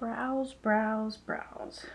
Brows, brows, brows.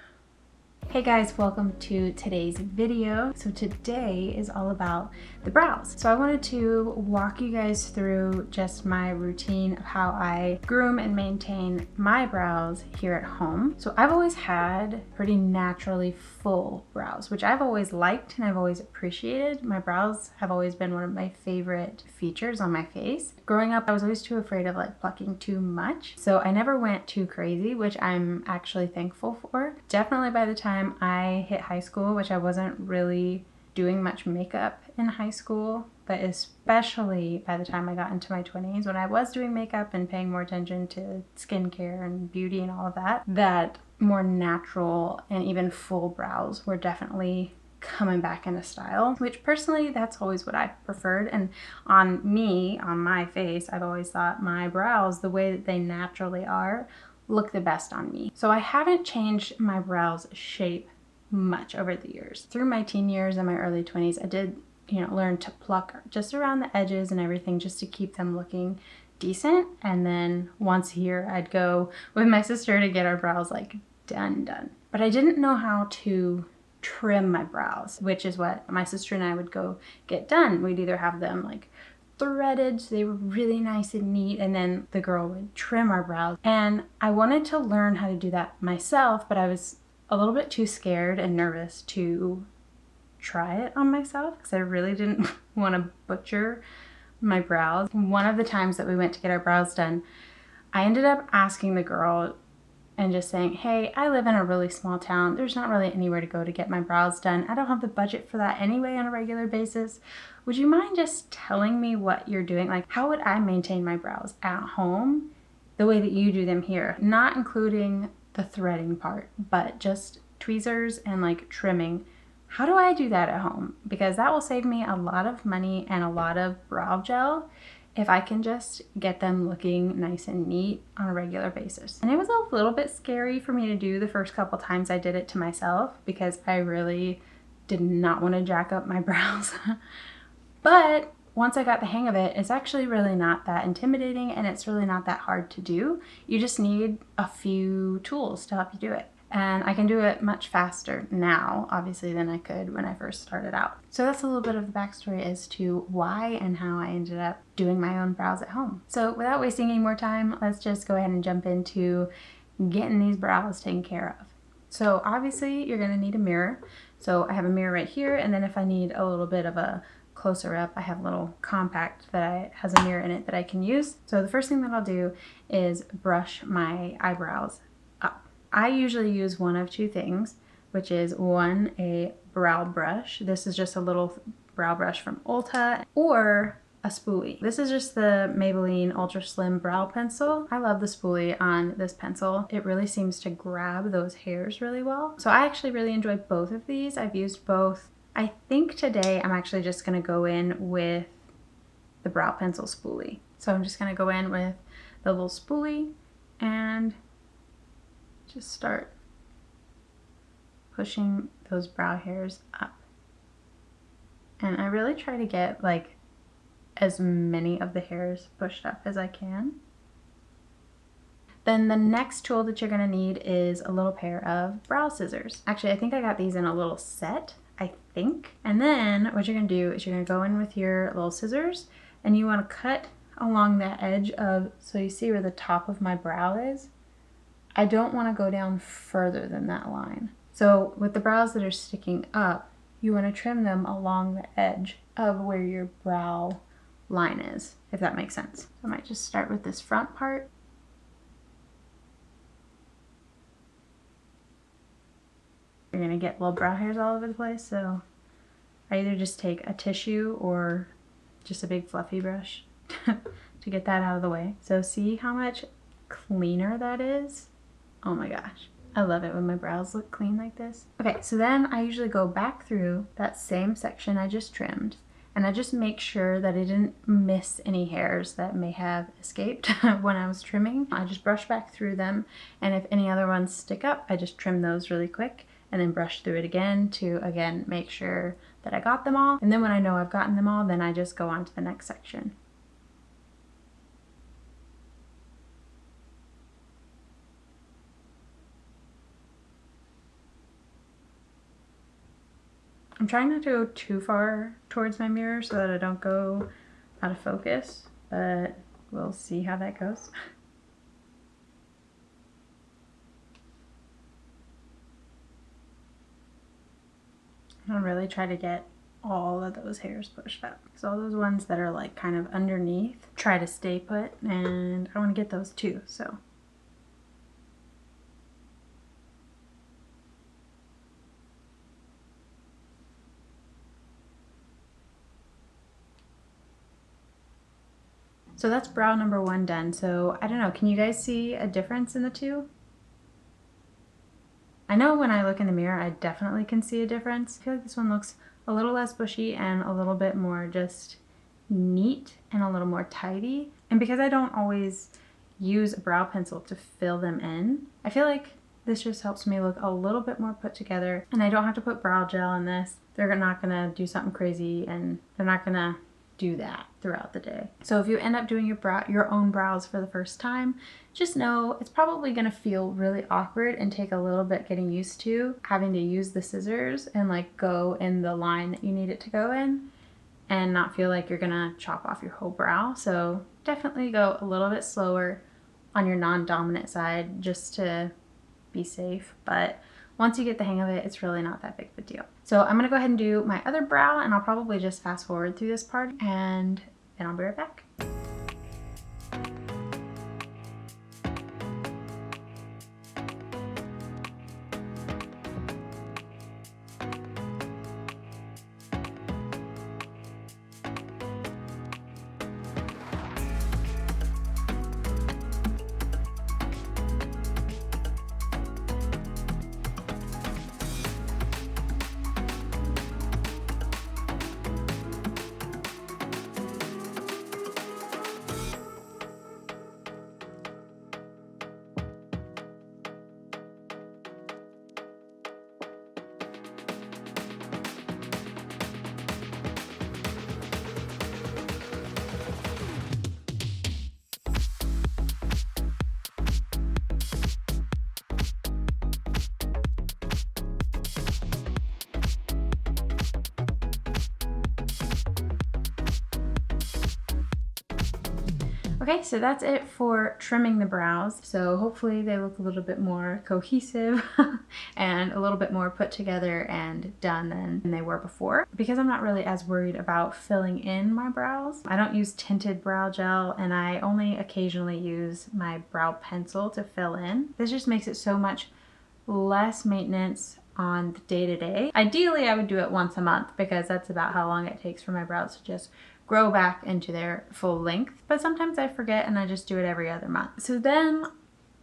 Hey guys, welcome to today's video. So today is all about the brows. So I wanted to walk you guys through just my routine of how I groom and maintain my brows here at home. So I've always had pretty naturally full brows, which I've always liked and I've always appreciated. My brows have always been one of my favorite features on my face. Growing up, I was always too afraid of like plucking too much. So I never went too crazy, which I'm actually thankful for. Definitely by the time I hit high school, which I wasn't really doing much makeup in high school, but especially by the time I got into my 20s, when I was doing makeup and paying more attention to skincare and beauty and all of that, that more natural and even full brows were definitely coming back into style, which personally, that's always what I preferred. And on me, on my face, I've always thought my brows, the way that they naturally are, look the best on me. So I haven't changed my brows shape much over the years. Through my teen years and my early 20s, I did, learn to pluck just around the edges and everything just to keep them looking decent. And then once a year, I'd go with my sister to get our brows like done. But I didn't know how to trim my brows, which is what my sister and I would go get done. We'd either have them like threaded so they were really nice and neat, and then the girl would trim our brows. And I wanted to learn how to do that myself, but I was a little bit too scared and nervous to try it on myself because I really didn't want to butcher my brows. One of the times that we went to get our brows done, I ended up asking the girl and just saying, hey, I live in a really small town. There's not really anywhere to go to get my brows done. I don't have the budget for that anyway on a regular basis. Would you mind just telling me what you're doing? Like, how would I maintain my brows at home the way that you do them here? Not including the threading part, but just tweezers and like trimming. How do I do that at home? Because that will save me a lot of money and a lot of brow gel if I can just get them looking nice and neat on a regular basis. And it was a little bit scary for me to do the first couple times I did it to myself because I really did not want to jack up my brows. But once I got the hang of it, it's actually really not that intimidating and it's really not that hard to do. You just need a few tools to help you do it. And I can do it much faster now, obviously, than I could when I first started out. So that's a little bit of the backstory as to why and how I ended up doing my own brows at home. So without wasting any more time, let's just go ahead and jump into getting these brows taken care of. So obviously you're gonna need a mirror. So I have a mirror right here, and then if I need a little bit of a closer up, I have a little compact that has a mirror in it that I can use. So the first thing that I'll do is brush my eyebrows up. I usually use one of two things, which is one, a brow brush. This is just a little brow brush from Ulta, or a spoolie. This is just the Maybelline Ultra Slim Brow Pencil. I love the spoolie on this pencil. It really seems to grab those hairs really well. So I actually really enjoy both of these. I've used both. I think today I'm actually just gonna go in with the brow pencil spoolie. So I'm just gonna go in with the little spoolie and just start pushing those brow hairs up. And I really try to get like as many of the hairs pushed up as I can. Then the next tool that you're gonna need is a little pair of brow scissors. Actually, I think I got these in a little set, I think. And then what you're gonna do is you're gonna go in with your little scissors and you wanna cut along that edge of, so you see where the top of my brow is? I don't want to go down further than that line. So with the brows that are sticking up, you want to trim them along the edge of where your brow line is, if that makes sense. So I might just start with this front part. You're going to get little brow hairs all over the place, so I either just take a tissue or just a big fluffy brush to get that out of the way. So see how much cleaner that is? Oh my gosh, I love it when my brows look clean like this. Okay, so then I usually go back through that same section I just trimmed, and I just make sure that I didn't miss any hairs that may have escaped when I was trimming. I just brush back through them, and if any other ones stick up, I just trim those really quick and then brush through it again to, again, make sure that I got them all. And then when I know I've gotten them all, then I just go on to the next section. I'm trying not to go too far towards my mirror so that I don't go out of focus, but we'll see how that goes. I'll really try to get all of those hairs pushed up. So all those ones that are like kind of underneath, try to stay put, and I want to get those too, so. So that's brow number 1 done. So I don't know, can you guys see a difference in the two? I know when I look in the mirror, I definitely can see a difference. I feel like this one looks a little less bushy and a little bit more just neat and a little more tidy. And because I don't always use a brow pencil to fill them in, I feel like this just helps me look a little bit more put together, and I don't have to put brow gel in this. They're not gonna do something crazy, and they're not gonna do that throughout the day. So if you end up doing your own brows for the first time, just know it's probably gonna feel really awkward and take a little bit getting used to having to use the scissors and like go in the line that you need it to go in and not feel like you're gonna chop off your whole brow. So definitely go a little bit slower on your non-dominant side just to be safe, but once you get the hang of it, it's really not that big of a deal. So I'm gonna go ahead and do my other brow, and I'll probably just fast forward through this part, and then I'll be right back. Okay, so that's it for trimming the brows. So hopefully they look a little bit more cohesive and a little bit more put together and done than they were before. Because I'm not really as worried about filling in my brows, I don't use tinted brow gel, and I only occasionally use my brow pencil to fill in. This just makes it so much less maintenance on the day-to-day. Ideally, I would do it once a month because that's about how long it takes for my brows to just grow back into their full length. But sometimes I forget and I just do it every other month. So then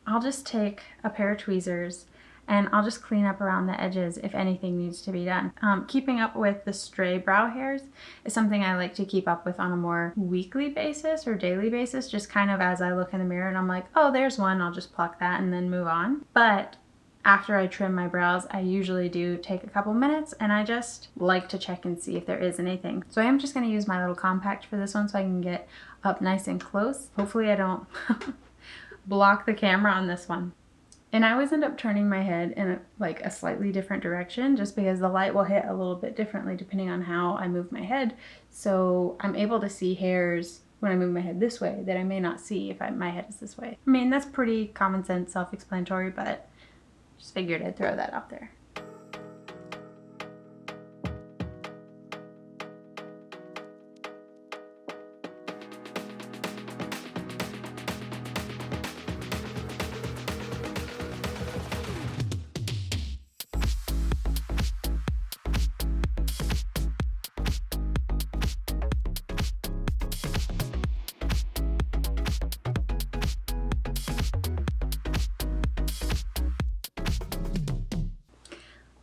I'll just take a pair of tweezers and I'll just clean up around the edges if anything needs to be done. Keeping up with the stray brow hairs is something I like to keep up with on a more weekly basis or daily basis, just kind of as I look in the mirror and I'm like, oh, there's one, I'll just pluck that and then move on. But after I trim my brows, I usually do take a couple minutes and I just like to check and see if there is anything. So I am just gonna use my little compact for this one so I can get up nice and close. Hopefully I don't block the camera on this one. And I always end up turning my head in a slightly different direction just because the light will hit a little bit differently depending on how I move my head. So I'm able to see hairs when I move my head this way that I may not see if my head is this way. I mean, that's pretty common sense, self-explanatory, but just figured I'd throw that out there.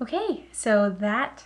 Okay, so that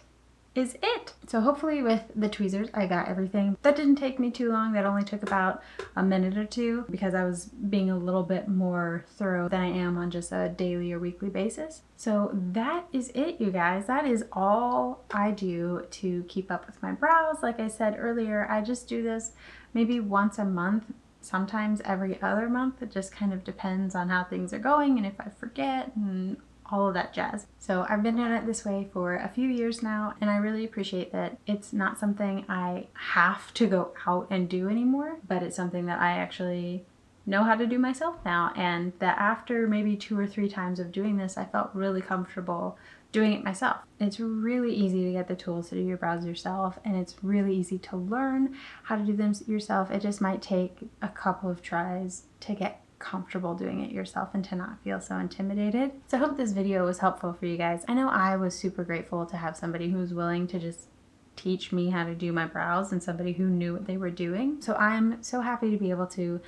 is it. So hopefully with the tweezers I got everything. That didn't take me too long. That only took about a minute or two because I was being a little bit more thorough than I am on just a daily or weekly basis. So that is it, you guys. That is all I do to keep up with my brows. Like I said earlier, I just do this maybe once a month, sometimes every other month. It just kind of depends on how things are going and if I forget and all of that jazz. So I've been doing it this way for a few years now, and I really appreciate that it's not something I have to go out and do anymore, but it's something that I actually know how to do myself now, and that after maybe 2 or 3 times of doing this, I felt really comfortable doing it myself. It's really easy to get the tools to do your brows yourself, and it's really easy to learn how to do them yourself. It just might take a couple of tries to get comfortable doing it yourself and to not feel so intimidated. So I hope this video was helpful for you guys. I know I was super grateful to have somebody who was willing to just teach me how to do my brows and somebody who knew what they were doing. So I'm so happy to be able to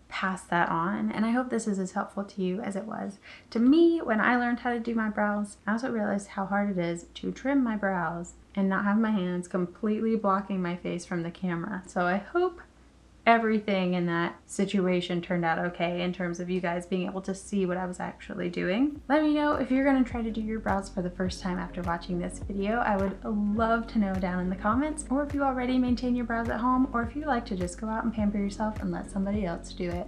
pass that on, and I hope this is as helpful to you as it was to me when I learned how to do my brows. I also realized how hard it is to trim my brows and not have my hands completely blocking my face from the camera. So I hope everything in that situation turned out okay in terms of you guys being able to see what I was actually doing. Let me know if you're going to try to do your brows for the first time after watching this video. I would love to know down in the comments, or if you already maintain your brows at home, or if you like to just go out and pamper yourself and let somebody else do it.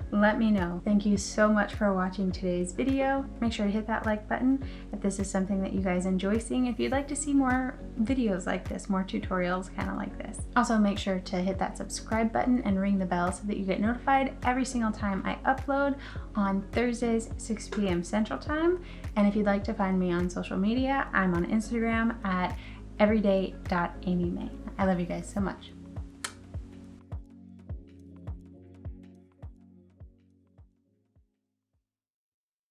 Let me know. Thank you so much for watching today's video. Make sure to hit that like button if this is something that you guys enjoy seeing. If you'd like to see more videos like this, more tutorials kind of like this. Also make sure to hit that subscribe button and ring the bell so that you get notified every single time I upload on Thursdays, 6 p.m. Central Time. And if you'd like to find me on social media, I'm on Instagram at everyday.amymay. I love you guys so much.